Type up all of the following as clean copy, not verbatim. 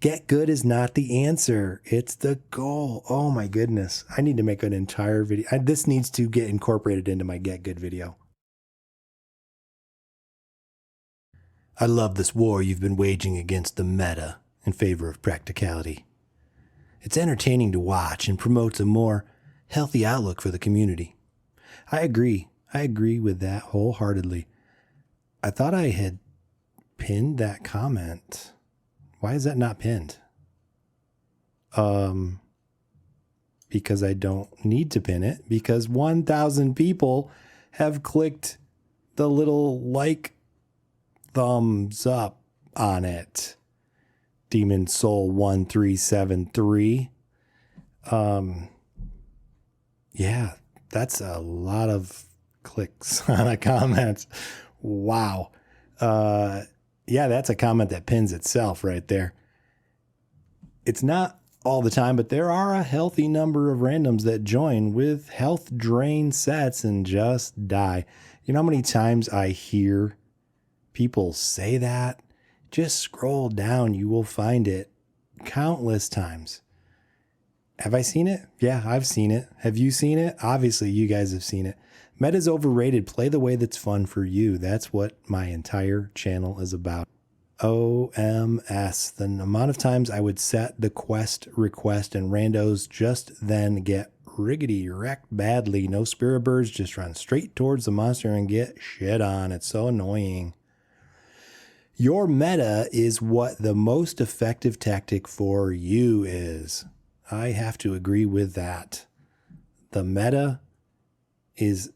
Get good is not the answer. It's the goal. Oh my goodness. I need to make an entire video. This needs to get incorporated into my Get Good video. I love this war you've been waging against the meta in favor of practicality. It's entertaining to watch and promotes a more healthy outlook for the community. I agree. I agree with that wholeheartedly. I thought I had pinned that comment. Why is that not pinned? Because I don't need to pin it, because 1,000 people have clicked the little like thumbs up on it. Demon Soul 1373. Yeah, that's a lot of clicks on a comment. Wow. Yeah, that's a comment that pins itself right there. It's not all the time, but there are a healthy number of randoms that join with health drain sets and just die. You know how many times I hear people say that? Just scroll down, you will find it countless times. Have I seen it? Yeah, I've seen it. Have you seen it? Obviously, you guys have seen it. Meta's overrated. Play the way that's fun for you. That's what my entire channel is about. OMS. The amount of times I would set the quest request and randos just then get riggedy wrecked badly. No spirit birds, just run straight towards the monster and get shit on. It's so annoying. Your meta is what the most effective tactic for you is. I have to agree with that. The meta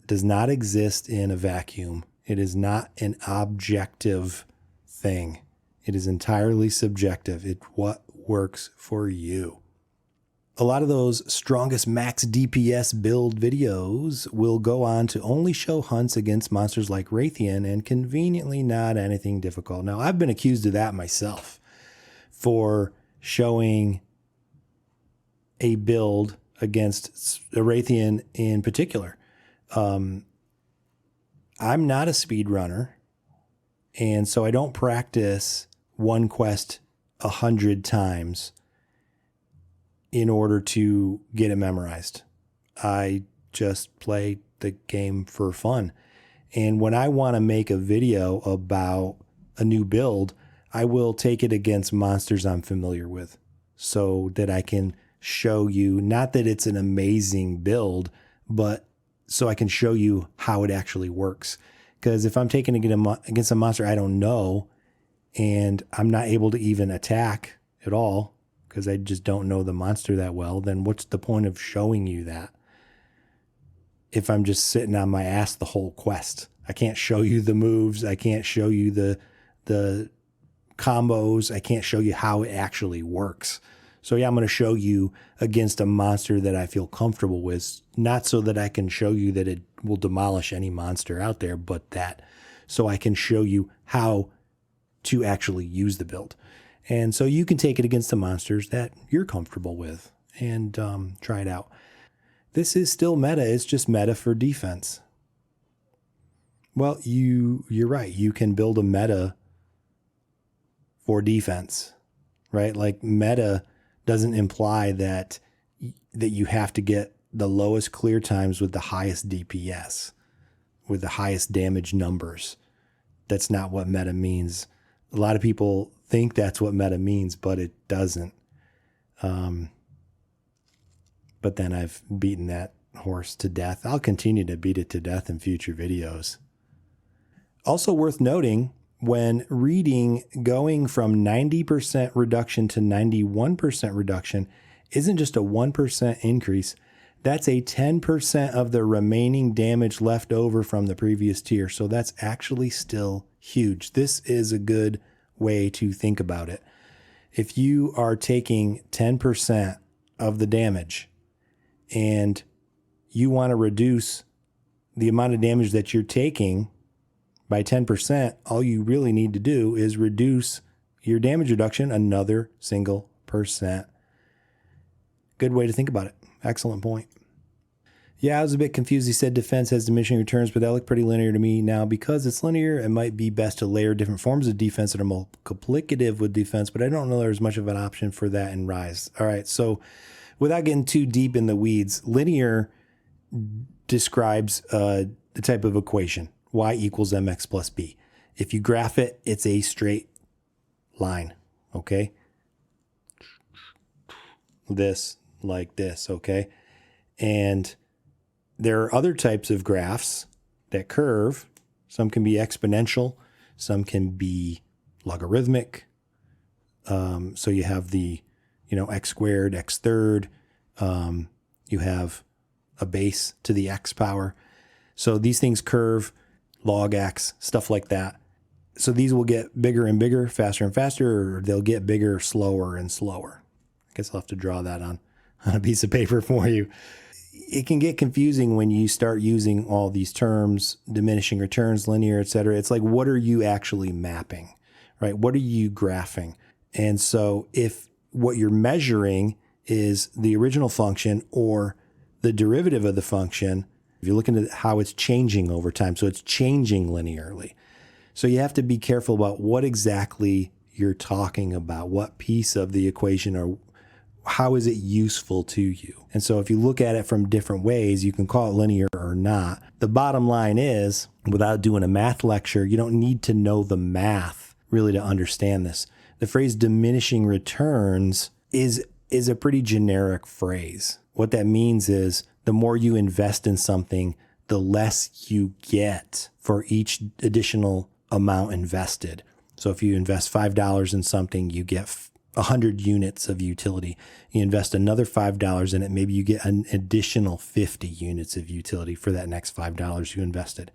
does not exist in a vacuum. It is not an objective thing. It is entirely subjective. It's what works for you. A lot of those strongest max DPS build videos will go on to only show hunts against monsters like Raytheon and conveniently not anything difficult. Now, I've been accused of that myself for showing a build against Raytheon in particular. I'm not a speedrunner, and so I don't practice one quest 100 times in order to get it memorized. I just play the game for fun. And when I want to make a video about a new build, I will take it against monsters I'm familiar with so that I can show you, not that it's an amazing build, but so I can show you how it actually works. Because if I'm taking it against a monster I don't know, and I'm not able to even attack at all, because I just don't know the monster that well, then what's the point of showing you that? If I'm just sitting on my ass the whole quest, I can't show you the moves. I can't show you the combos. I can't show you how it actually works. So yeah, I'm going to show you against a monster that I feel comfortable with, not so that I can show you that it will demolish any monster out there, but that so I can show you how to actually use the build. And so you can take it against the monsters that you're comfortable with and try it out. This is still meta. It's just meta for defense. Well, you're right. You can build a meta for defense, right? Like meta doesn't imply that you have to get the lowest clear times with the highest DPS, with the highest damage numbers. That's not what meta means. A lot of people think that's what meta means, but it doesn't. But then I've beaten that horse to death. I'll continue to beat it to death in future videos. Also worth noting, when reading, going from 90% reduction to 91% reduction isn't just a 1% increase. That's a 10% of the remaining damage left over from the previous tier. So that's actually still huge. This is a good way to think about it. If you are taking 10% of the damage and you want to reduce the amount of damage that you're taking by 10%, all you really need to do is reduce your damage reduction another single %. Good way to think about it. Excellent point. Yeah, I was a bit confused. He said defense has diminishing returns, but that looked pretty linear to me. Now, because it's linear, it might be best to layer different forms of defense that are multiplicative with defense, but I don't know there's much of an option for that in Rise. All right, so without getting too deep in the weeds, linear describes the type of equation, y equals mx plus b. If you graph it, it's a straight line, okay? This, like this, okay? And there are other types of graphs that curve. Some can be exponential, some can be logarithmic. So you have the, x squared, x third. You have a base to the x power. So these things curve, log x, stuff like that. So these will get bigger and bigger, faster and faster, or they'll get bigger, slower and slower. I guess I'll have to draw that on a piece of paper for you. It can get confusing when you start using all these terms, diminishing returns, linear, et cetera. It's like, what are you actually mapping, right? What are you graphing? And so if what you're measuring is the original function or the derivative of the function, if you're looking at how it's changing over time, so it's changing linearly. So you have to be careful about what exactly you're talking about, what piece of the equation, or how is it useful to you? And so if you look at it from different ways, you can call it linear or not. The bottom line is, without doing a math lecture, you don't need to know the math really to understand this. The phrase diminishing returns is a pretty generic phrase. What that means is the more you invest in something, the less you get for each additional amount invested. So if you invest $5 in something, you get 100 units of utility. You invest another $5 in it, maybe you get an additional 50 units of utility for that next $5 you invested.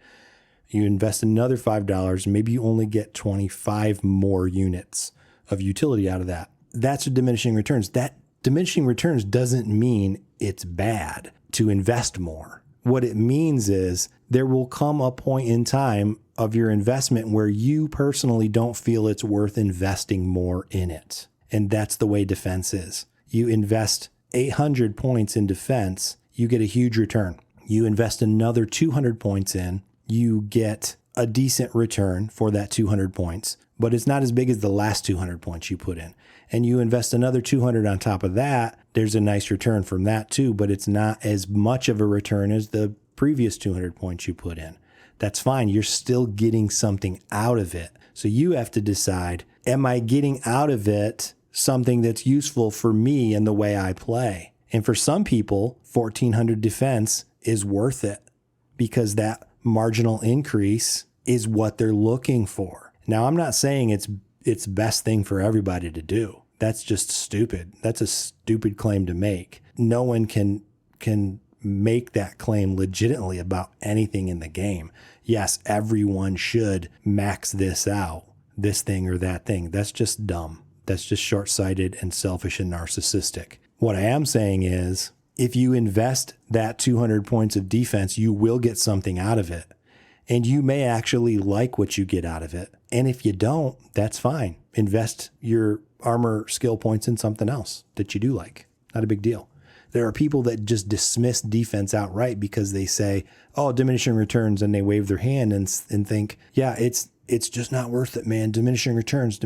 You invest another $5, and maybe you only get 25 more units of utility out of that. That's a diminishing returns. That diminishing returns doesn't mean it's bad to invest more. What it means is there will come a point in time of your investment where you personally don't feel it's worth investing more in it. And that's the way defense is. You invest 800 points in defense, you get a huge return. You invest another 200 points in, you get a decent return for that 200 points, but it's not as big as the last 200 points you put in. And you invest another 200 on top of that, there's a nice return from that too, but it's not as much of a return as the previous 200 points you put in. That's fine. You're still getting something out of it. So you have to decide, am I getting out of it something that's useful for me and the way I play? And for some people, 1400 defense is worth it because that marginal increase is what they're looking for. Now, I'm not saying it's best thing for everybody to do. That's just stupid. That's a stupid claim to make. No one can make that claim legitimately about anything in the game. Yes, everyone should max this out, this thing or that thing. That's just dumb. That's just short-sighted and selfish and narcissistic. What I am saying is, if you invest that 200 points of defense, you will get something out of it. And you may actually like what you get out of it. And if you don't, that's fine. Invest your armor skill points in something else that you do like. Not a big deal. There are people that just dismiss defense outright because they say, oh, diminishing returns, and they wave their hand and think, yeah, it's just not worth it, man. Diminishing returns.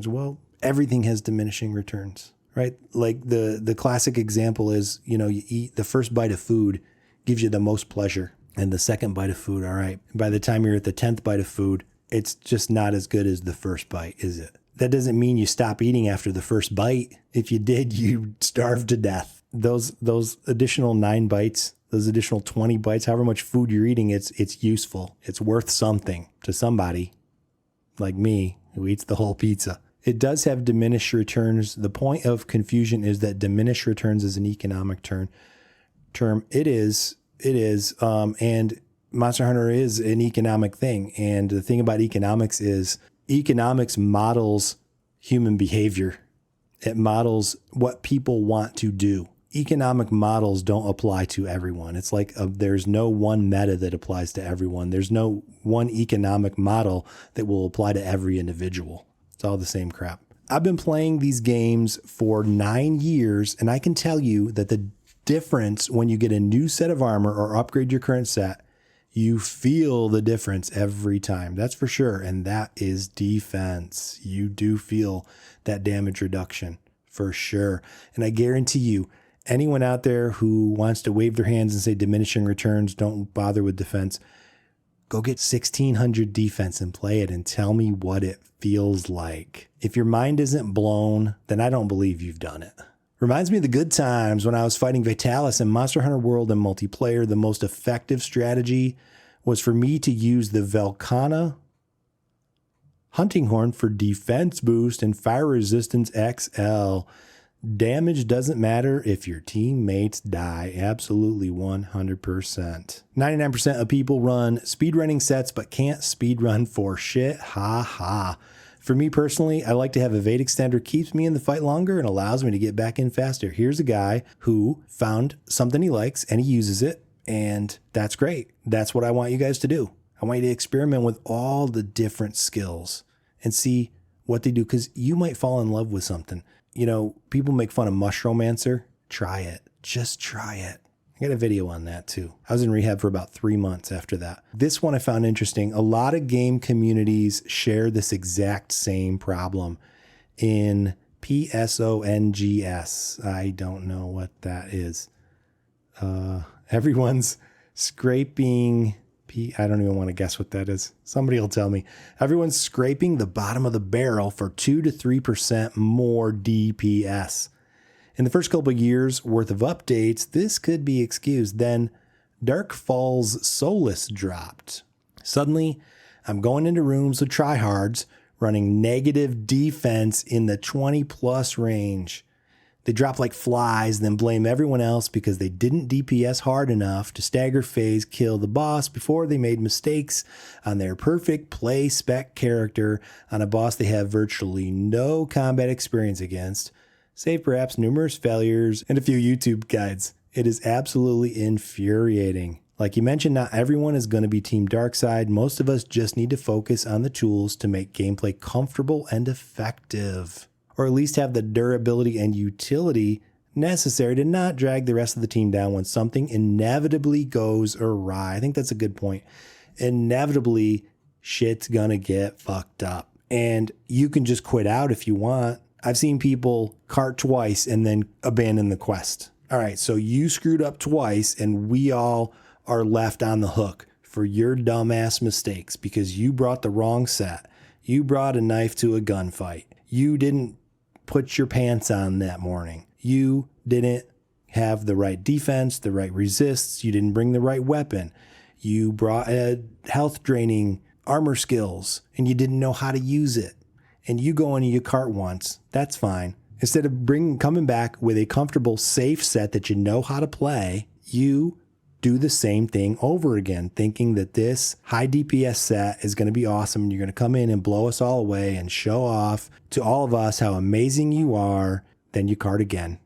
Well, everything has diminishing returns, right? Like the classic example is, you eat the first bite of food gives you the most pleasure. And the second bite of food, all right, by the time you're at the 10th bite of food, it's just not as good as the first bite, is it? That doesn't mean you stop eating after the first bite. If you did, you'd starve to death. Those additional 9 bites, those additional 20 bites, however much food you're eating, it's useful. It's worth something to somebody like me who eats the whole pizza. It does have diminished returns. The point of confusion is that diminished returns is an economic term. It is, and Monster Hunter is an economic thing. And the thing about economics is economics models human behavior. It models what people want to do. Economic models don't apply to everyone. It's like there's no one meta that applies to everyone. There's no one economic model that will apply to every individual. It's all the same crap. I've been playing these games for 9 years, and I can tell you that the difference when you get a new set of armor or upgrade your current set. You feel the difference every time. That's for sure. And that is defense. You do feel that damage reduction for sure. And I guarantee you, anyone out there who wants to wave their hands and say diminishing returns, don't bother with defense, go get 1600 defense and play it and tell me what it feels like. If your mind isn't blown, then I don't believe you've done it. Reminds me of the good times when I was fighting Vitalis in Monster Hunter World and multiplayer. The most effective strategy was for me to use the Velkhana hunting horn for defense boost and fire resistance XL. Damage doesn't matter if your teammates die. Absolutely 100%. 99% of people run speedrunning sets but can't speedrun for shit. Ha ha. For me personally, I like to have evade extender, keeps me in the fight longer and allows me to get back in faster. Here's a guy who found something he likes and he uses it, and that's great. That's what I want you guys to do. I want you to experiment with all the different skills and see what they do, because you might fall in love with something. You know, people make fun of Mushromancer. Try it. Just try it. I got a video on that too. I was in rehab for about 3 months after that. This one I found interesting. A lot of game communities share this exact same problem in PSONGS. I don't know what that is. Everyone's scraping... I don't even want to guess what that is. Somebody will tell me. Everyone's scraping the bottom of the barrel for 2 to 3% more DPS. In the first couple of years worth of updates, this could be excused. Then Dark Falls Solus dropped. Suddenly, I'm going into rooms with tryhards running negative defense in the 20 plus range. They drop like flies, then blame everyone else because they didn't DPS hard enough to stagger phase kill the boss before they made mistakes on their perfect play spec character on a boss they have virtually no combat experience against, save perhaps numerous failures and a few YouTube guides. It is absolutely infuriating. Like you mentioned, not everyone is going to be Team Darkside. Most of us just need to focus on the tools to make gameplay comfortable and effective, or at least have the durability and utility necessary to not drag the rest of the team down when something inevitably goes awry. I think that's a good point. Inevitably, shit's gonna get fucked up. And you can just quit out if you want. I've seen people cart twice and then abandon the quest. All right, so you screwed up twice and we all are left on the hook for your dumbass mistakes because you brought the wrong set. You brought a knife to a gunfight. You didn't put your pants on that morning. You didn't have the right defense, the right resists. You didn't bring the right weapon. You brought health draining armor skills and you didn't know how to use it. And you go in and you cart once. That's fine. Instead of coming back with a comfortable, safe set that you know how to play, you do the same thing over again, thinking that this high DPS set is going to be awesome and you're going to come in and blow us all away and show off to all of us how amazing you are. Then you cart again.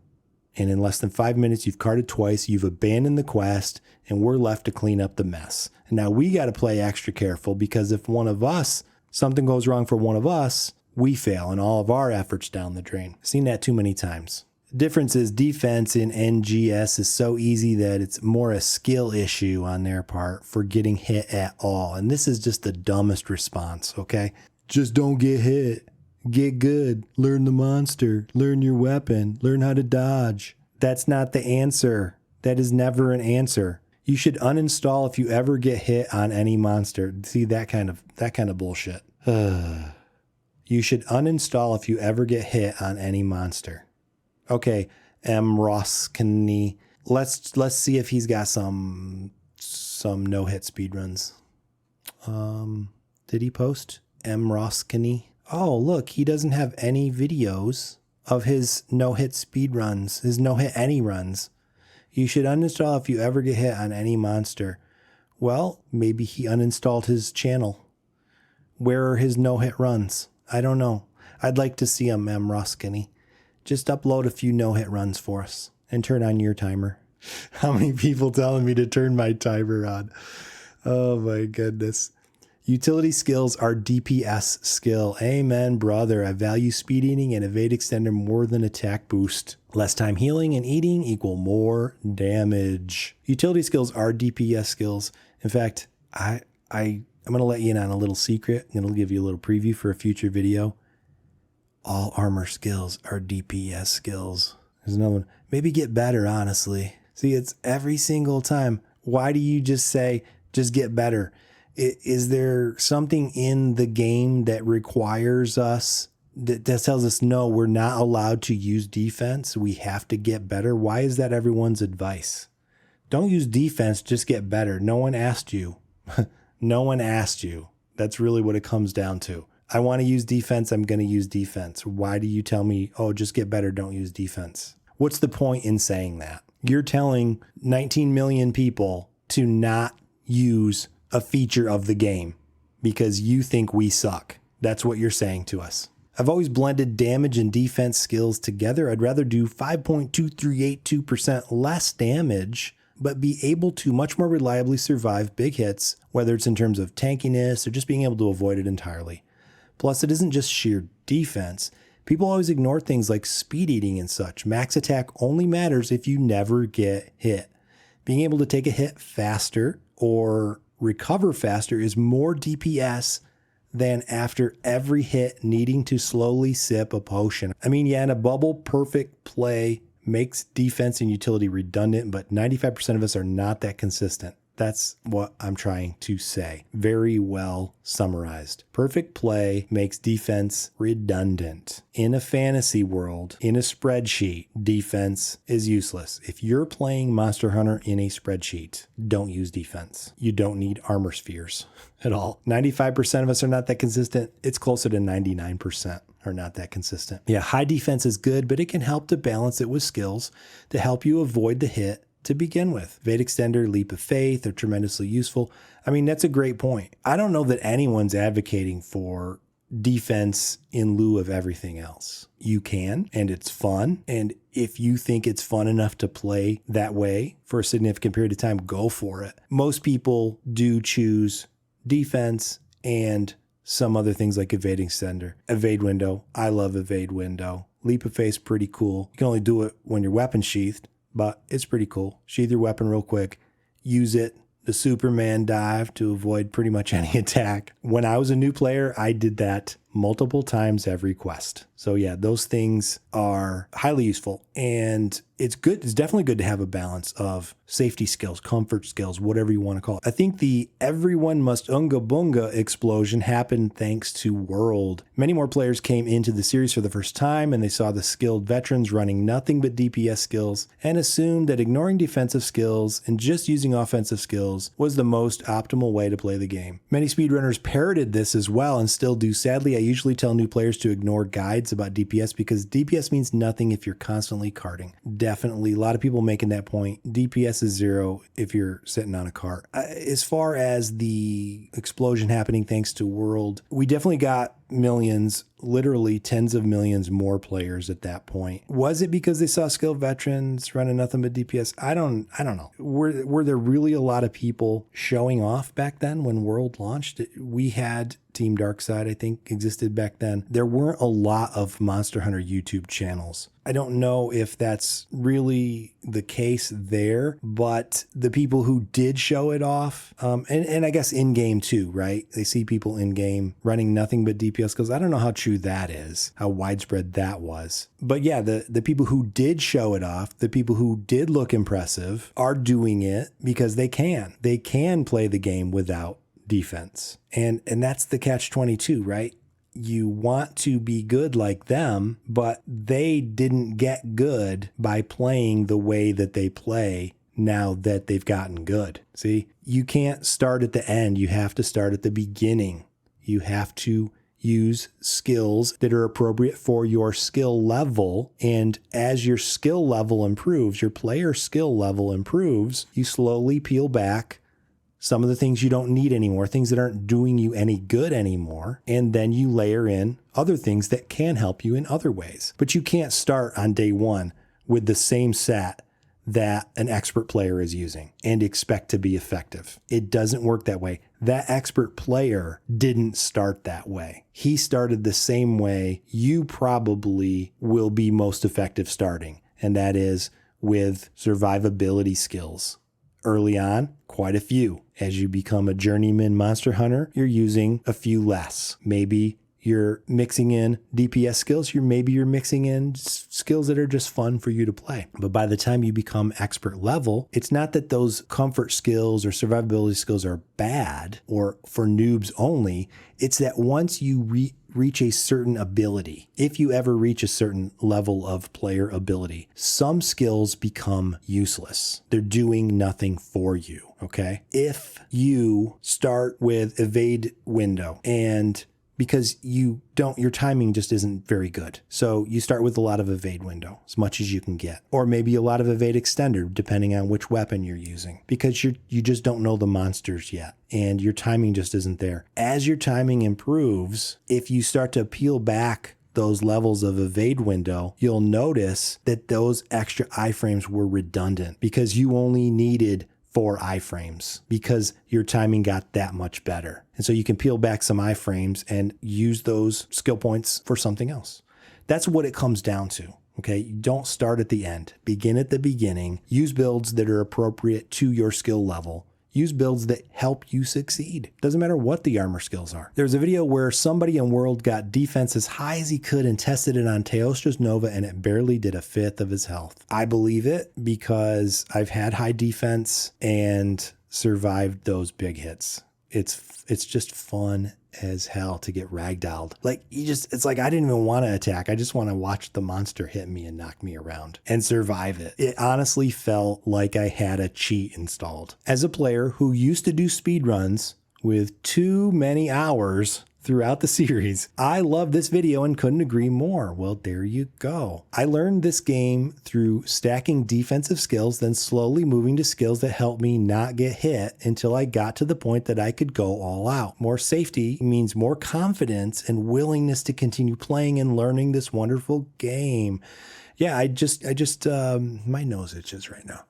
And in less than 5 minutes, you've carted twice, you've abandoned the quest, and we're left to clean up the mess. And now we got to play extra careful because if something goes wrong for one of us, we fail and all of our efforts down the drain. Seen that too many times. Difference is defense in NGS is so easy that it's more a skill issue on their part for getting hit at all. And this is just the dumbest response, okay? Just don't get hit. Get good. Learn the monster. Learn your weapon. Learn how to dodge. That's not the answer. That is never an answer. You should uninstall if you ever get hit on any monster. See, that kind of bullshit. You should uninstall if you ever get hit on any monster. Okay, Roskany. Let's see if he's got some no-hit speedruns. Did he post Roskany? Oh, look, he doesn't have any videos of his no-hit speedruns, his no-hit any runs. You should uninstall if you ever get hit on any monster. Well, maybe he uninstalled his channel. Where are his no-hit runs? I don't know. I'd like to see him, Roskany. Just upload a few no-hit runs for us and turn on your timer. How many people telling me to turn my timer on? Oh my goodness. Utility skills are DPS skill. Amen, brother. I value speed eating and evade extender more than attack boost. Less time healing and eating equal more damage. Utility skills are DPS skills. In fact, I'm going to let you in on a little secret, and it'll give you a little preview for a future video. All armor skills are DPS skills. There's another one. Maybe get better, honestly. See, it's every single time. Why do you just say, just get better? Is there something in the game that requires us, that tells us, no, we're not allowed to use defense? We have to get better. Why is that everyone's advice? Don't use defense, just get better. No one asked you. No one asked you. That's really what it comes down to. I want to use defense. I'm going to use defense. Why do you tell me, oh, just get better, don't use defense? What's the point in saying that? You're telling 19 million people to not use a feature of the game because you think we suck. That's what you're saying to us. I've always blended damage and defense skills together. I'd rather do 5.2382% less damage, but be able to much more reliably survive big hits, whether it's in terms of tankiness or just being able to avoid it entirely. Plus, it isn't just sheer defense. People always ignore things like speed eating and such. Max attack only matters if you never get hit. Being able to take a hit faster or recover faster is more DPS than after every hit needing to slowly sip a potion. I mean, yeah, in a bubble, perfect play makes defense and utility redundant, but 95% of us are not that consistent. That's what I'm trying to say. Very well summarized. Perfect play makes defense redundant. In a fantasy world, in a spreadsheet, defense is useless. If you're playing Monster Hunter in a spreadsheet, don't use defense. You don't need armor spheres at all. 95% of us are not that consistent. It's closer to 99% are not that consistent. Yeah, high defense is good, but it can help to balance it with skills to help you avoid the hit to begin with. Evade Extender, Leap of Faith are tremendously useful. I mean, that's a great point. I don't know that anyone's advocating for defense in lieu of everything else. You can, and it's fun. And if you think it's fun enough to play that way for a significant period of time, go for it. Most people do choose defense and some other things like Evade Extender. Evade Window. I love Evade Window. Leap of Faith, pretty cool. You can only do it when your weapon's sheathed, but it's pretty cool. Sheath your weapon real quick. Use it. The Superman dive to avoid pretty much any attack. When I was a new player, I did that multiple times every quest. So yeah, those things are highly useful. And it's good. It's definitely good to have a balance of safety skills, comfort skills, whatever you want to call it. I think the everyone must unga bunga explosion happened thanks to World. Many more players came into the series for the first time and they saw the skilled veterans running nothing but DPS skills and assumed that ignoring defensive skills and just using offensive skills was the most optimal way to play the game. Many speedrunners parroted this as well and still do. Sadly, I usually tell new players to ignore guides about DPS because DPS means nothing if you're constantly carting. Definitely, a lot of people making that point. DPS is 0 if you're sitting on a cart. As far as the explosion happening thanks to World, we definitely got millions, literally tens of millions more players at that point. Was it because they saw skilled veterans running nothing but DPS? I don't know. Were there really a lot of people showing off back then when World launched? We had Team Darkside, I think, existed back then. There weren't a lot of Monster Hunter YouTube channels. I don't know if that's really the case there, but the people who did show it off, and I guess in-game too, right? They see people in-game running nothing but DPS, because I don't know how true that is, how widespread that was. But yeah, the people who did show it off, the people who did look impressive are doing it because they can. They can play the game without defense. And that's the catch-22, right? You want to be good like them, but they didn't get good by playing the way that they play now that they've gotten good. See, you can't start at the end. You have to start at the beginning. You have to use skills that are appropriate for your skill level. And as your skill level improves, your player skill level improves, you slowly peel back some of the things you don't need anymore, things that aren't doing you any good anymore. And then you layer in other things that can help you in other ways. But you can't start on day one with the same set that an expert player is using and expect to be effective. It doesn't work that way. That expert player didn't start that way. He started the same way you probably will be most effective starting, and that is with survivability skills. Early on, quite a few. As you become a journeyman monster hunter, you're using a few less. Maybe you're mixing in DPS skills. Maybe you're mixing in skills that are just fun for you to play. But by the time you become expert level, it's not that those comfort skills or survivability skills are bad or for noobs only. It's that once you reach a certain ability, if you ever reach a certain level of player ability, some skills become useless. They're doing nothing for you, okay? If you start with evade window and because your timing just isn't very good. So you start with a lot of evade window, as much as you can get. Or maybe a lot of evade extender, depending on which weapon you're using, because you just don't know the monsters yet, and your timing just isn't there. As your timing improves, if you start to peel back those levels of evade window, you'll notice that those extra iframes were redundant because you only needed 4 iframes because your timing got that much better. And so you can peel back some iframes and use those skill points for something else. That's what it comes down to. Okay, you don't start at the end. Begin at the beginning. Use builds that are appropriate to your skill level. Use builds that help you succeed. Doesn't matter what the armor skills are. There's a video where somebody in World got defense as high as he could and tested it on Teostra's Nova, and it barely did a fifth of his health. I believe it because I've had high defense and survived those big hits. It's just fun as hell to get ragdolled. Like it's like I didn't even want to attack. I just want to watch the monster hit me and knock me around and survive it. It honestly felt like I had a cheat installed. As a player who used to do speedruns with too many hours throughout the series, I love this video and couldn't agree more. Well, there you go. I learned this game through stacking defensive skills, then slowly moving to skills that helped me not get hit until I got to the point that I could go all out. More safety means more confidence and willingness to continue playing and learning this wonderful game. Yeah, I just my nose itches right now.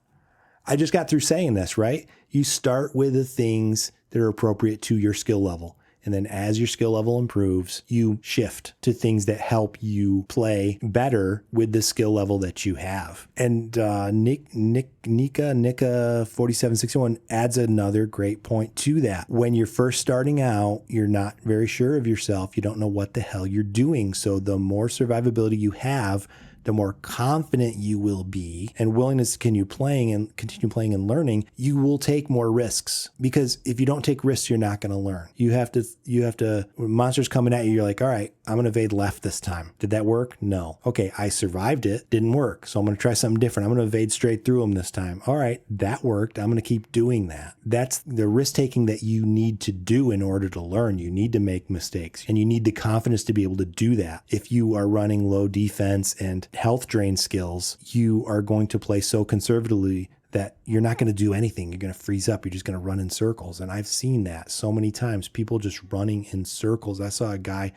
I just got through saying this, right? You start with the things that are appropriate to your skill level. And then as your skill level improves, you shift to things that help you play better with the skill level that you have. And Nika 4761 adds another great point to that. When you're first starting out, you're not very sure of yourself. You don't know what the hell you're doing. So the more survivability you have, the more confident you will be and willingness to continue playing and learning, you will take more risks. Because if you don't take risks, you're not going to learn. You have to, when monsters coming at you, you're like, all right, I'm going to evade left this time. Did that work? No. Okay, I survived it. Didn't work. So I'm going to try something different. I'm going to evade straight through them this time. All right, that worked. I'm going to keep doing that. That's the risk taking that you need to do in order to learn. You need to make mistakes and you need the confidence to be able to do that. If you are running low defense and health drain skills, you are going to play so conservatively that you're not going to do anything. You're going to freeze up. You're just going to run in circles. And I've seen that so many times, people just running in circles. I saw a guy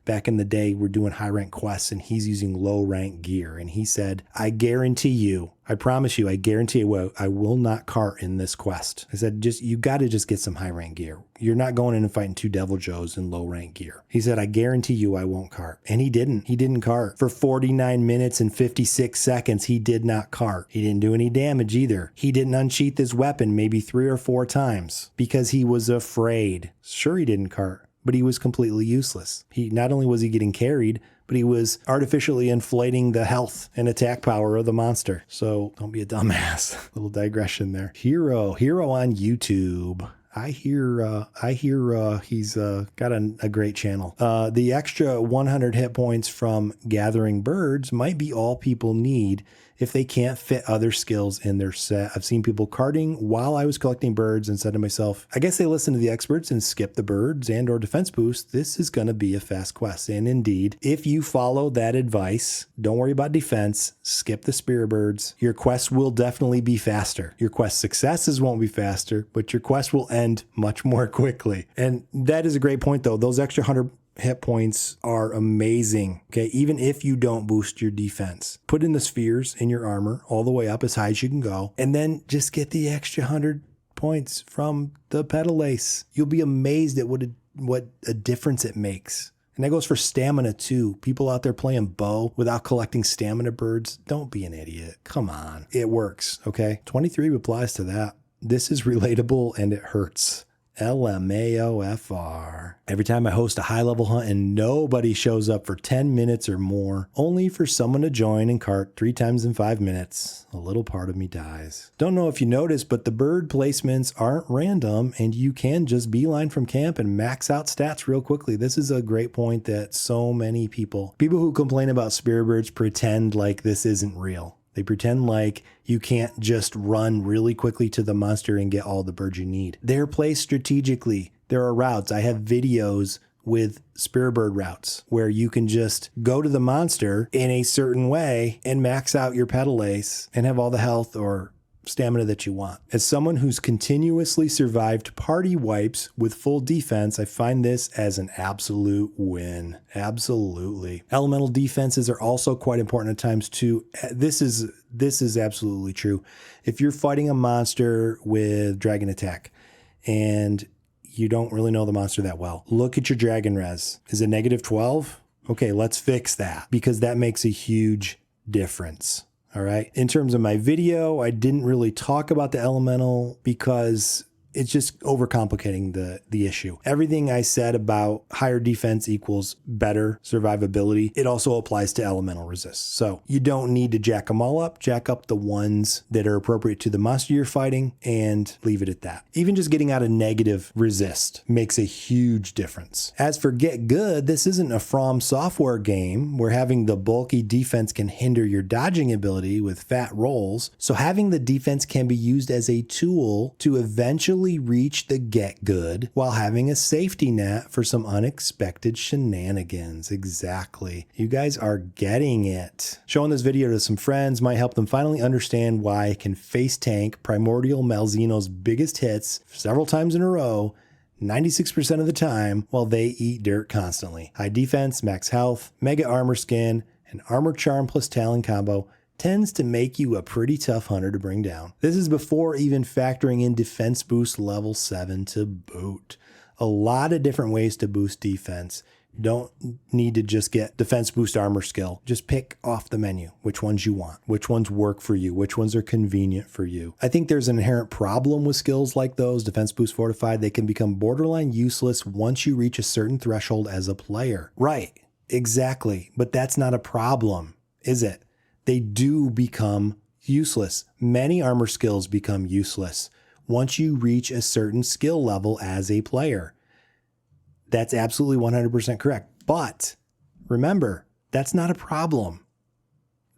back in the day, we're doing high rank quests and he's using low rank gear. And he said, I guarantee you, I promise you, I guarantee you, I will not cart in this quest. I said, you got to just get some high rank gear. You're not going in and fighting 2 Devil Joes in low rank gear. He said, I guarantee you I won't cart. And he didn't. He didn't cart. For 49 minutes and 56 seconds, he did not cart. He didn't do any damage either. He didn't unsheath his weapon maybe 3 or 4 times because he was afraid. Sure, he didn't cart, but he was completely useless. Not only was he getting carried, but he was artificially inflating the health and attack power of the monster. So don't be a dumbass. Little digression there. Hero on YouTube. I hear he's got a great channel. The extra 100 hit points from gathering birds might be all people need if they can't fit other skills in their set. I've seen people carting while I was collecting birds and said to myself, I guess they listen to the experts and skip the birds and or defense boost. This is going to be a fast quest. And indeed, if you follow that advice, don't worry about defense, skip the spear birds. Your quest will definitely be faster. Your quest successes won't be faster, but your quest will end much more quickly. And that is a great point though. Those extra 100 hit points are amazing. Okay, even if you don't boost your defense, put in the spheres in your armor all the way up as high as you can go, and then just get the extra 100 points from the pedal lace. You'll be amazed at what a difference it makes. And that goes for stamina too. People out there playing bow without collecting stamina birds, don't be an idiot. Come on. It works, okay? 23 replies to that. This is relatable and it hurts. LMAOFR. Every time I host a high-level hunt and nobody shows up for 10 minutes or more, only for someone to join and cart 3 times in 5 minutes, a little part of me dies. Don't know if you noticed, but the bird placements aren't random and you can just beeline from camp and max out stats real quickly. This is a great point that so many people who complain about spirit birds pretend like this isn't real. They pretend like you can't just run really quickly to the monster and get all the birds you need. They're placed strategically. There are routes. I have videos with spirit bird routes where you can just go to the monster in a certain way and max out your pedal lace and have all the health or stamina that you want. As someone who's continuously survived party wipes with full defense, I find this as an absolute win. Absolutely. Elemental defenses are also quite important at times too. This is absolutely true. If you're fighting a monster with dragon attack and you don't really know the monster that well, look at your dragon res. Is it -12? Okay, let's fix that because that makes a huge difference. All right. In terms of my video, I didn't really talk about the elemental because it's just overcomplicating the issue. Everything I said about higher defense equals better survivability, it also applies to elemental resist. So you don't need to jack them all up. Jack up the ones that are appropriate to the monster you're fighting and leave it at that. Even just getting out a negative resist makes a huge difference. As for Get Good, this isn't a From Software game where having the bulky defense can hinder your dodging ability with fat rolls. So having the defense can be used as a tool to eventually reach the Get Good while having a safety net for some unexpected shenanigans. Exactly. You guys are getting it. Showing this video to some friends might help them finally understand why I can face tank Primordial Malzeno's biggest hits several times in a row 96% of the time while they eat dirt constantly. High defense, max health, mega armor skin, and armor charm plus talon combo tends to make you a pretty tough hunter to bring down. This is before even factoring in defense boost level 7 to boot. A lot of different ways to boost defense. You don't need to just get defense boost armor skill. Just pick off the menu which ones you want, which ones work for you, which ones are convenient for you. I think there's an inherent problem with skills like those, defense boost fortified. They can become borderline useless once you reach a certain threshold as a player. Right, exactly. But that's not a problem, is it? They do become useless. Many armor skills become useless once you reach a certain skill level as a player. That's absolutely 100% correct. But remember, that's not a problem.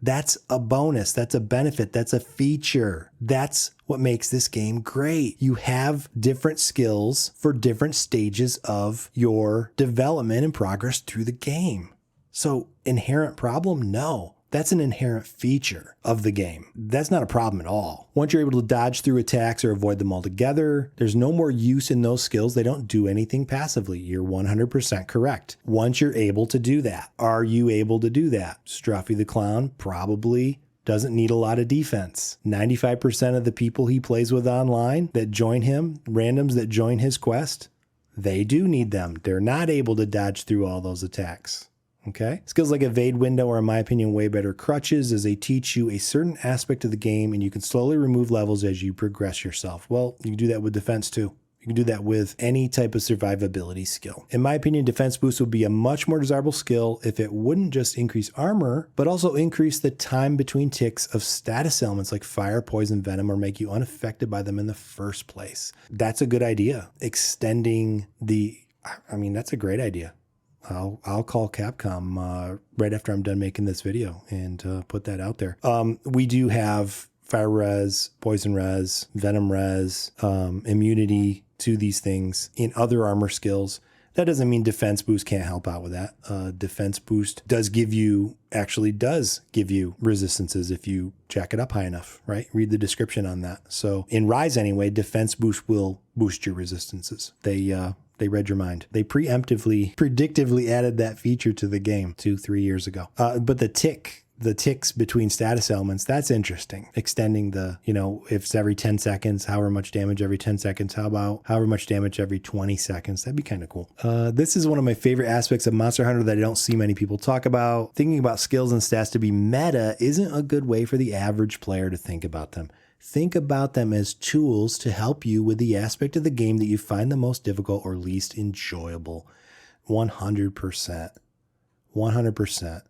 That's a bonus. That's a benefit. That's a feature. That's what makes this game great. You have different skills for different stages of your development and progress through the game. So inherent problem? No. That's an inherent feature of the game. That's not a problem at all. Once you're able to dodge through attacks or avoid them altogether, there's no more use in those skills. They don't do anything passively. You're 100% correct. Once you're able to do that, are you able to do that? Struffy the Clown probably doesn't need a lot of defense. 95% of the people he plays with online that join him, randoms that join his quest, they do need them. They're not able to dodge through all those attacks. Okay. Skills like Evade Window are, in my opinion, way better crutches as they teach you a certain aspect of the game and you can slowly remove levels as you progress yourself. Well, you can do that with defense too. You can do that with any type of survivability skill. In my opinion, defense boost would be a much more desirable skill if it wouldn't just increase armor, but also increase the time between ticks of status elements like fire, poison, venom, or make you unaffected by them in the first place. That's a good idea. Extending that's a great idea. I'll call Capcom right after I'm done making this video and put that out there. We do have fire res, poison res, venom res, immunity to these things in other armor skills. That doesn't mean defense boost can't help out with that. Defense boost does give you resistances if you jack it up high enough, right? Read the description on that. So in Rise anyway, defense boost will boost your resistances. They They read your mind. They predictively added that feature to the game 2-3 years ago. But the ticks between status elements, that's interesting. Extending the, if it's every 10 seconds, however much damage every 10 seconds, how about however much damage every 20 seconds? That'd be kind of cool. This is one of my favorite aspects of Monster Hunter that I don't see many people talk about. Thinking about skills and stats to be meta isn't a good way for the average player to think about them. Think about them as tools to help you with the aspect of the game that you find the most difficult or least enjoyable. 100%. 100%.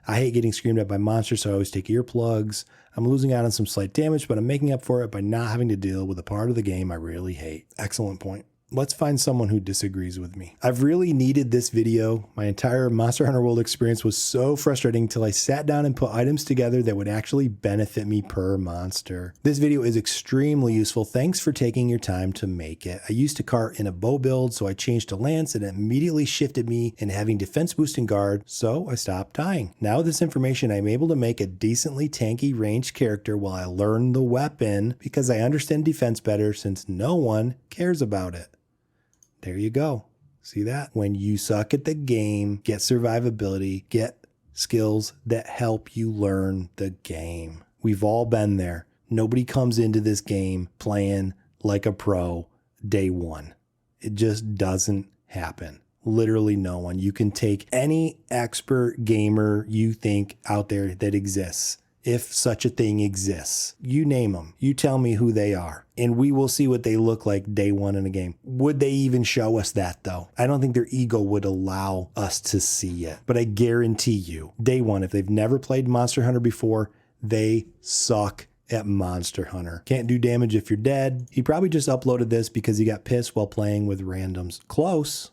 I hate getting screamed at by monsters, so I always take earplugs. I'm losing out on some slight damage, but I'm making up for it by not having to deal with a part of the game I really hate. Excellent point. Let's find someone who disagrees with me. I've really needed this video. My entire Monster Hunter World experience was so frustrating until I sat down and put items together that would actually benefit me per monster. This video is extremely useful. Thanks for taking your time to make it. I used to cart in a bow build, so I changed to lance and it immediately shifted me in having defense boost and guard, so I stopped dying. Now with this information, I'm able to make a decently tanky ranged character while I learn the weapon because I understand defense better since no one cares about it. There you go. See that? When you suck at the game, get survivability, get skills that help you learn the game. We've all been there. Nobody comes into this game playing like a pro day one. It just doesn't happen. Literally no one. You can take any expert gamer you think out there that exists. If such a thing exists, you name them, you tell me who they are, and we will see what they look like day one in a game. Would they even show us that though? I don't think their ego would allow us to see it, but I guarantee you, day one, if they've never played Monster Hunter before, they suck at Monster Hunter. Can't do damage if you're dead. He probably just uploaded this because he got pissed while playing with randoms. Close.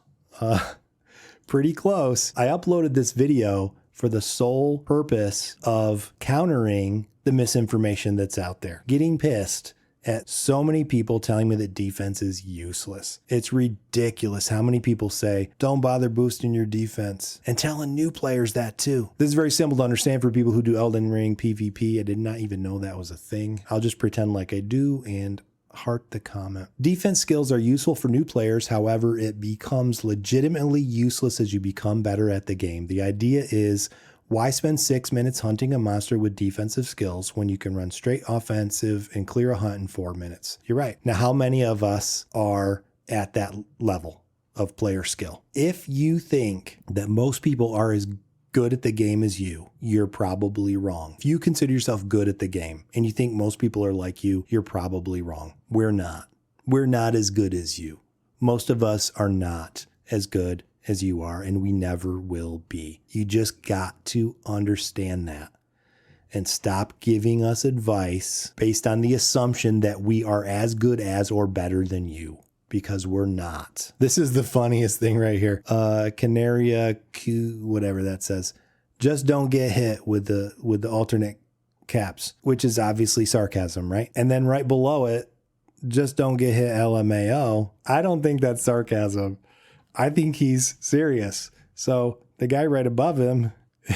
Pretty close. I uploaded this video for the sole purpose of countering the misinformation that's out there. Getting pissed at so many people telling me that defense is useless. It's ridiculous how many people say, don't bother boosting your defense, and telling new players that too. This is very simple to understand for people who do Elden Ring PvP. I did not even know that was a thing. I'll just pretend like I do and heart the comment. Defense skills are useful for new players. However, it becomes legitimately useless as you become better at the game. The idea is, why spend 6 minutes hunting a monster with defensive skills when you can run straight offensive and clear a hunt in 4 minutes? You're right. Now, how many of us are at that level of player skill? If you think that most people are as good at the game as you, you're probably wrong. If you consider yourself good at the game and you think most people are like you're probably wrong. We're not. We're not as good as you. Most of us are not as good as you are, and we never will be. You just got to understand that and stop giving us advice based on the assumption that we are as good as or better than you. Because we're not. This is the funniest thing right here. Canaria Q, whatever that says. Just don't get hit with the alternate caps, which is obviously sarcasm, right? And then right below it, just don't get hit LMAO. I don't think that's sarcasm. I think he's serious. So the guy right above him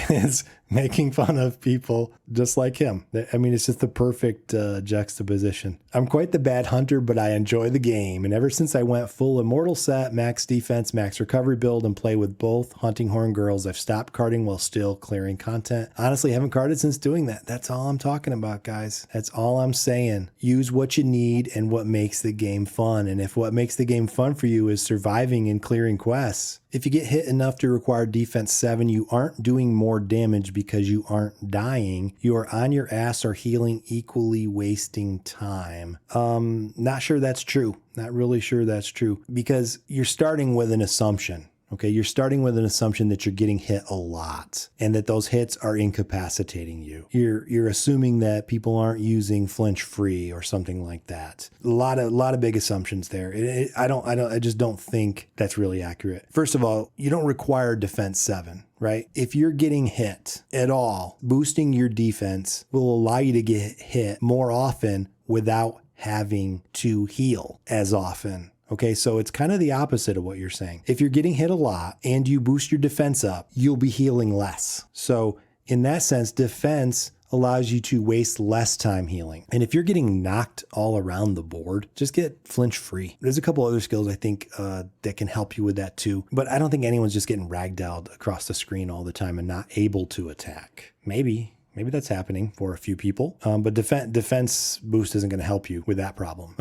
is making fun of people just like him. I mean, it's just the perfect juxtaposition. I'm quite the bad hunter, but I enjoy the game. And ever since I went full immortal set, max defense, max recovery build, and play with both hunting horn girls, I've stopped carding while still clearing content. Honestly, I haven't carded since doing that. That's all I'm talking about, guys. That's all I'm saying. Use what you need and what makes the game fun. And if what makes the game fun for you is surviving and clearing quests, if you get hit enough to require defense 7, you aren't doing more damage because you aren't dying. You are on your ass or healing, equally wasting time. Not sure that's true. Not really sure that's true, because you're starting with an assumption. Okay, you're starting with an assumption that you're getting hit a lot and that those hits are incapacitating you. You're assuming that people aren't using flinch free or something like that. A lot of big assumptions there. I just don't think that's really accurate. First of all, you don't require defense 7, right? If you're getting hit at all, boosting your defense will allow you to get hit more often without having to heal as often. Okay, so it's kind of the opposite of what you're saying. If you're getting hit a lot and you boost your defense up, you'll be healing less. So in that sense, defense allows you to waste less time healing. And if you're getting knocked all around the board, just get flinch free. There's a couple other skills I think that can help you with that too. But I don't think anyone's just getting ragdolled across the screen all the time and not able to attack. Maybe that's happening for a few people. But defense boost isn't going to help you with that problem.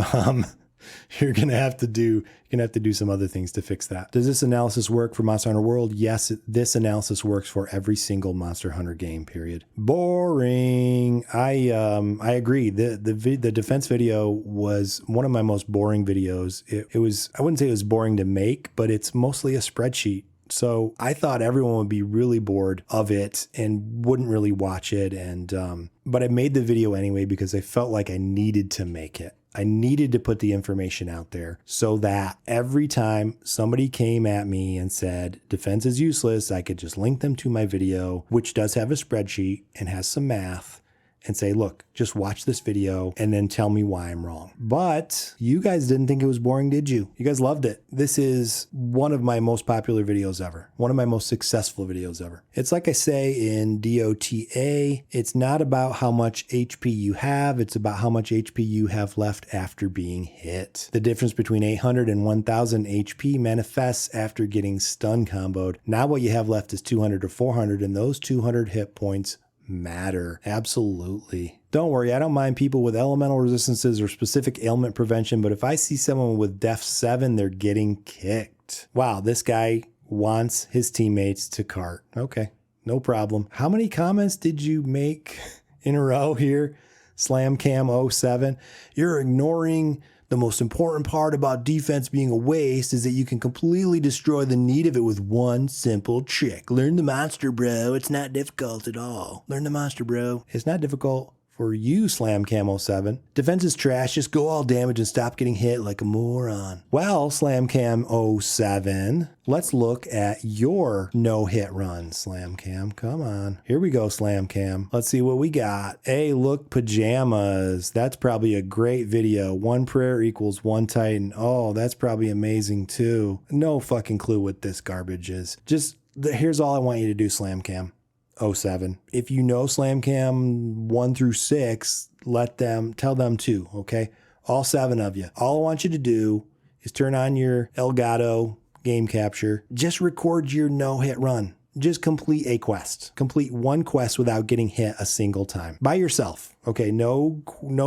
You're gonna have to do some other things to fix that. Does this analysis work for Monster Hunter World? Yes, this analysis works for every single Monster Hunter game, period. Boring. I agree. The defense video was one of my most boring videos. It was, I wouldn't say it was boring to make, but it's mostly a spreadsheet. So I thought everyone would be really bored of it and wouldn't really watch it. But I made the video anyway because I felt like I needed to make it. I needed to put the information out there so that every time somebody came at me and said defense is useless, I could just link them to my video, which does have a spreadsheet and has some math, and say, look, just watch this video and then tell me why I'm wrong. But you guys didn't think it was boring, did you? You guys loved it. This is one of my most popular videos ever. One of my most successful videos ever. It's like I say in DOTA, it's not about how much HP you have, it's about how much HP you have left after being hit. The difference between 800 and 1000 HP manifests after getting stun comboed. Now what you have left is 200 or 400, and those 200 hit points matter. Absolutely. Don't worry, I don't mind people with elemental resistances or specific ailment prevention, but if I see someone with Def 7, they're getting kicked. Wow, this guy wants his teammates to cart. Okay, no problem. How many comments did you make in a row here? SlamCam07. You're ignoring the most important part about defense being a waste is that you can completely destroy the need of it with one simple trick. Learn the monster, bro. It's not difficult at all. Learn the monster, bro. It's not difficult for you, SlamCam07. Defense is trash. Just go all damage and stop getting hit like a moron. Well, SlamCam07, let's look at your no-hit run, SlamCam. Come on. Here we go, SlamCam. Let's see what we got. Hey, look, pajamas. That's probably a great video. One prayer equals one titan. Oh, that's probably amazing too. No fucking clue what this garbage is. Here's all I want you to do, SlamCam. 07. If you know SlamCam 1 through 6, tell them too, okay? All 7 of you. All I want you to do is turn on your Elgato game capture. Just record your no-hit run. Just complete a quest. Complete one quest without getting hit a single time. By yourself, okay? No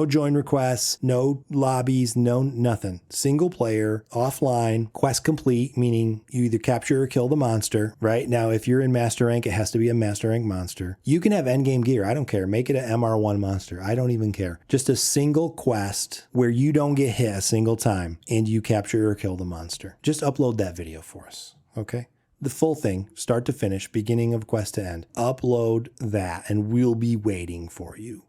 join requests, no lobbies, no nothing. Single player, offline, quest complete, meaning you either capture or kill the monster, right? Now, if you're in master rank, it has to be a master rank monster. You can have endgame gear. I don't care. Make it an MR1 monster. I don't even care. Just a single quest where you don't get hit a single time and you capture or kill the monster. Just upload that video for us, okay? The full thing, start to finish, beginning of quest to end. Upload that and we'll be waiting for you,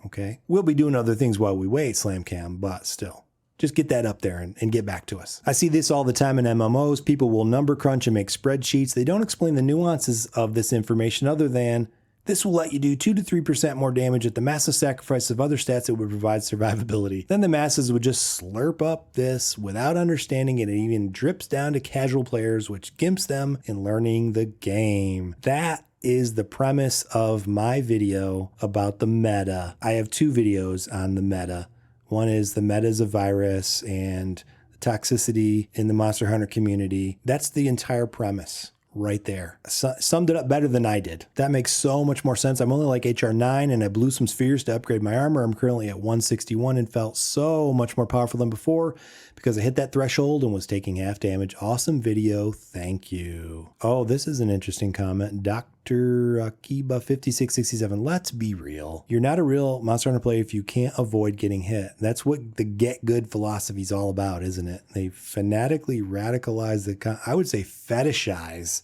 okay? We'll be doing other things while we wait, SlamCam, but still. Just get that up there and get back to us. I see this all the time in MMOs. People will number crunch and make spreadsheets. They don't explain the nuances of this information other than this will let you do 2 to 3% more damage at the massive sacrifice of other stats that would provide survivability. Then the masses would just slurp up this without understanding it. It even drips down to casual players, which gimps them in learning the game. That is the premise of my video about the meta. I have 2 videos on the meta. One is the meta is a virus and the toxicity in the Monster Hunter community. That's the entire premise. Right there. Summed it up better than I did. That makes so much more sense. I'm only like HR9 and I blew some spheres to upgrade my armor. I'm currently at 161 and felt so much more powerful than before because I hit that threshold and was taking half damage. Awesome video. Thank you. Oh, this is an interesting comment. Dr. Akiba 5667. Let's be real. You're not a real Monster Hunter player if you can't avoid getting hit. That's what the get good philosophy is all about, isn't it? They fanatically radicalize I would say fetishize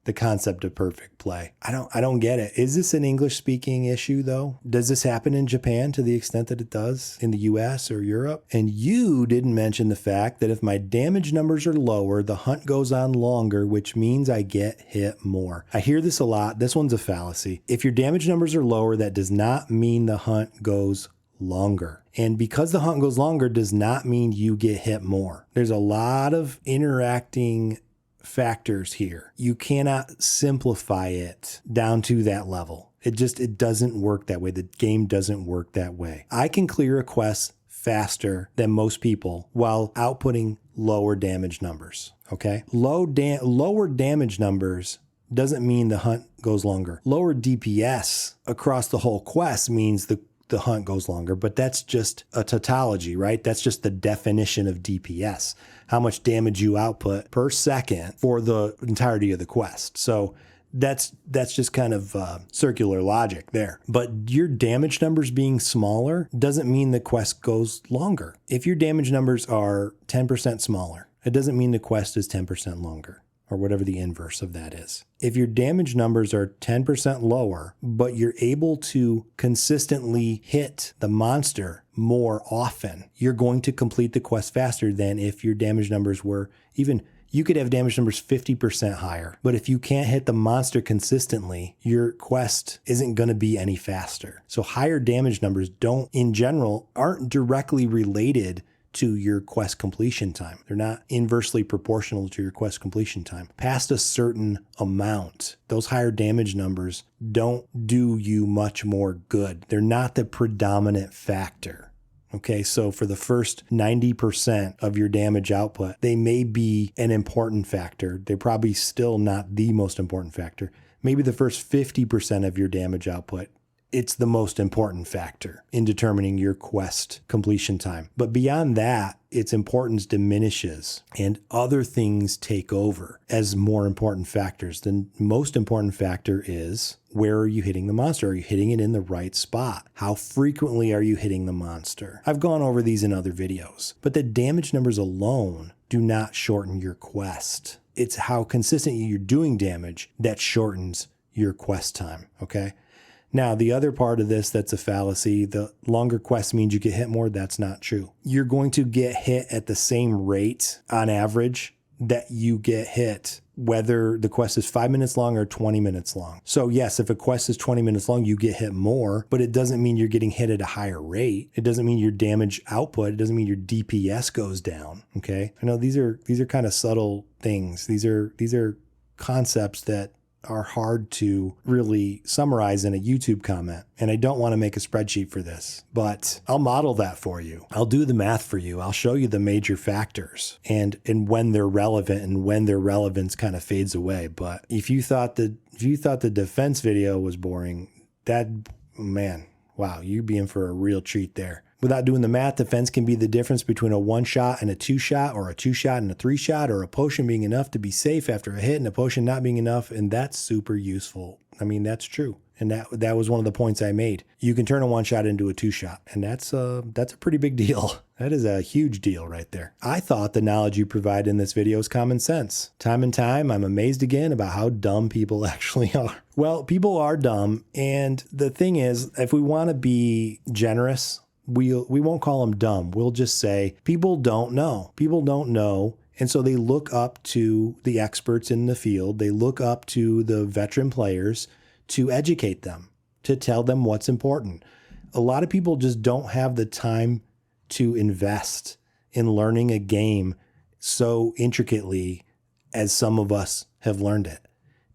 the concept of perfect play. I don't get it. Is this an English speaking issue though? Does this happen in Japan to the extent that it does in the US or Europe? And you didn't mention the fact that if my damage numbers are lower, the hunt goes on longer, which means I get hit more. I hear this a lot. This one's a fallacy. If your damage numbers are lower, that does not mean the hunt goes longer. And because the hunt goes longer does not mean you get hit more. There's a lot of interacting factors here. You cannot simplify it down to that level. It doesn't work that way. The game doesn't work that way. I can clear a quest faster than most people while outputting lower damage numbers, okay? Lower damage numbers doesn't mean the hunt goes longer. Lower DPS across the whole quest means the hunt goes longer, but that's just a tautology, right? That's just the definition of DPS, how much damage you output per second for the entirety of the quest. So that's just kind of circular logic there. But your damage numbers being smaller doesn't mean the quest goes longer. If your damage numbers are 10% smaller, it doesn't mean the quest is 10% longer, or whatever the inverse of that is. If your damage numbers are 10% lower, but you're able to consistently hit the monster more often, you're going to complete the quest faster than if your damage numbers were even, you could have damage numbers 50% higher. But if you can't hit the monster consistently, your quest isn't going to be any faster. So higher damage numbers in general, aren't directly related to your quest completion time. They're not inversely proportional to your quest completion time. Past a certain amount, those higher damage numbers don't do you much more good. They're not the predominant factor. Okay, so for the first 90% of your damage output, they may be an important factor. They're probably still not the most important factor. Maybe the first 50% of your damage output, it's the most important factor in determining your quest completion time. But beyond that, its importance diminishes and other things take over as more important factors. The most important factor is, where are you hitting the monster? Are you hitting it in the right spot? How frequently are you hitting the monster? I've gone over these in other videos, but the damage numbers alone do not shorten your quest. It's how consistently you're doing damage that shortens your quest time, okay? Now, the other part of this that's a fallacy, the longer quest means you get hit more. That's not true. You're going to get hit at the same rate on average that you get hit, whether the quest is 5 minutes long or 20 minutes long. So yes, if a quest is 20 minutes long, you get hit more, but it doesn't mean you're getting hit at a higher rate. It doesn't mean your damage output, it doesn't mean your DPS goes down, okay? I know these are kind of subtle things. These are concepts that are hard to really summarize in a YouTube comment. And I don't want to make a spreadsheet for this, but I'll model that for you. I'll do the math for you. I'll show you the major factors and when they're relevant and when their relevance kind of fades away. But if you thought the defense video was boring, man, wow, you'd be in for a real treat there. Without doing the math, defense can be the difference between a 1-shot and a 2-shot, or a 2-shot and a 3-shot, or a potion being enough to be safe after a hit and a potion not being enough. And that's super useful. I mean, that's true. And that was one of the points I made. You can turn a 1-shot into a 2-shot, and that's a pretty big deal. That is a huge deal right there. I thought the knowledge you provide in this video is common sense. Time and time, I'm amazed again about how dumb people actually are. Well, people are dumb. And the thing is, if we want to be generous, we won't call them dumb. We'll just say people don't know. People don't know. And so they look up to the experts in the field. They look up to the veteran players to educate them, to tell them what's important. A lot of people just don't have the time to invest in learning a game so intricately as some of us have learned it.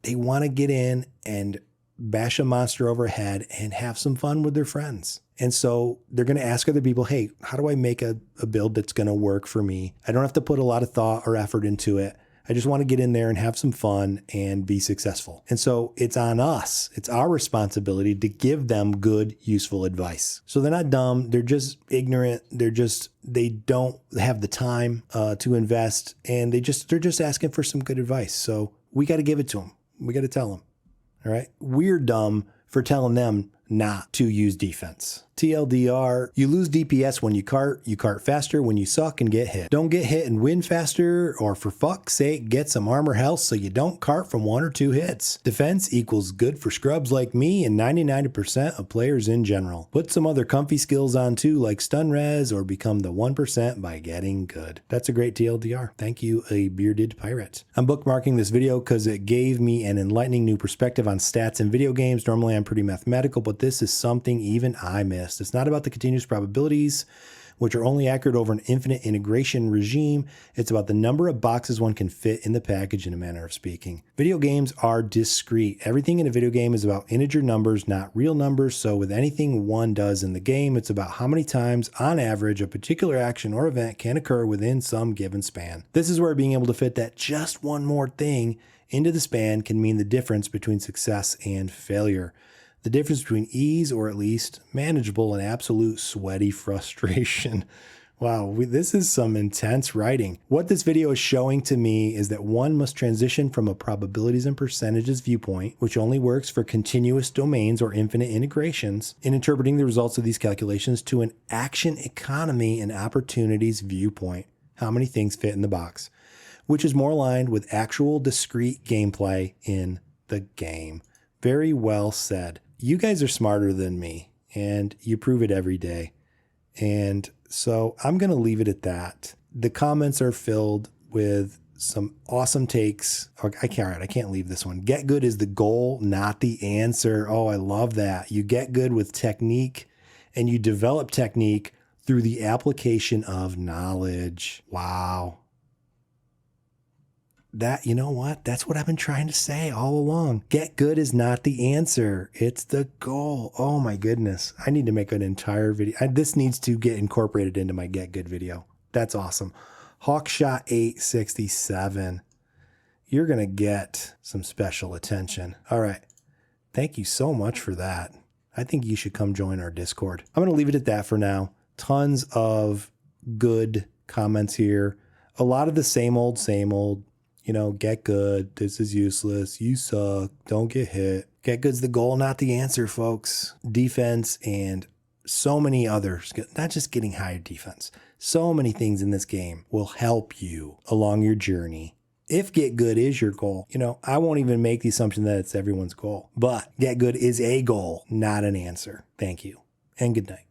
They want to get in and bash a monster overhead and have some fun with their friends. And so they're going to ask other people, hey, how do I make a build that's going to work for me? I don't have to put a lot of thought or effort into it. I just want to get in there and have some fun and be successful. And so it's on us. It's our responsibility to give them good, useful advice. So they're not dumb. They're just ignorant. They don't have the time to invest, and they're just asking for some good advice. So we got to give it to them. We got to tell them. All right. We're dumb for telling them not to use defense. TLDR, you lose DPS when you cart faster when you suck and get hit. Don't get hit and win faster, or for fuck's sake, get some armor health so you don't cart from 1 or 2 hits. Defense equals good for scrubs like me and 99% of players in general. Put some other comfy skills on too, like stun res, or become the 1% by getting good. That's a great TLDR. Thank you, a bearded pirate. I'm bookmarking this video because it gave me an enlightening new perspective on stats in video games. Normally I'm pretty mathematical, but this is something even I missed. It's not about the continuous probabilities, which are only accurate over an infinite integration regime. It's about the number of boxes one can fit in the package, in a manner of speaking. Video games are discrete. Everything in a video game is about integer numbers, not real numbers. So with anything one does in the game, it's about how many times on average a particular action or event can occur within some given span. This is where being able to fit that just one more thing into the span can mean the difference between success and failure. The difference between ease, or at least manageable, and absolute sweaty frustration. Wow, this is some intense writing. What this video is showing to me is that one must transition from a probabilities and percentages viewpoint, which only works for continuous domains or infinite integrations, in interpreting the results of these calculations, to an action economy and opportunities viewpoint. How many things fit in the box? Which is more aligned with actual discrete gameplay in the game. Very well said. You guys are smarter than me, and you prove it every day. And so I'm going to leave it at that. The comments are filled with some awesome takes. I can't leave this one. Get good is the goal, not the answer. Oh, I love that. You get good with technique, and you develop technique through the application of knowledge. Wow. That, you know what? That's what I've been trying to say all along. Get good is not the answer. It's the goal. Oh my goodness. I need to make an entire video. This needs to get incorporated into my Get Good video. That's awesome. Hawkshot 867. You're going to get some special attention. All right. Thank you so much for that. I think you should come join our Discord. I'm going to leave it at that for now. Tons of good comments here. A lot of the same old, you know, get good. This is useless. You suck. Don't get hit. Get good's the goal, not the answer, folks. Defense and so many others, not just getting higher defense. So many things in this game will help you along your journey. If get good is your goal, you know, I won't even make the assumption that it's everyone's goal, but get good is a goal, not an answer. Thank you and good night.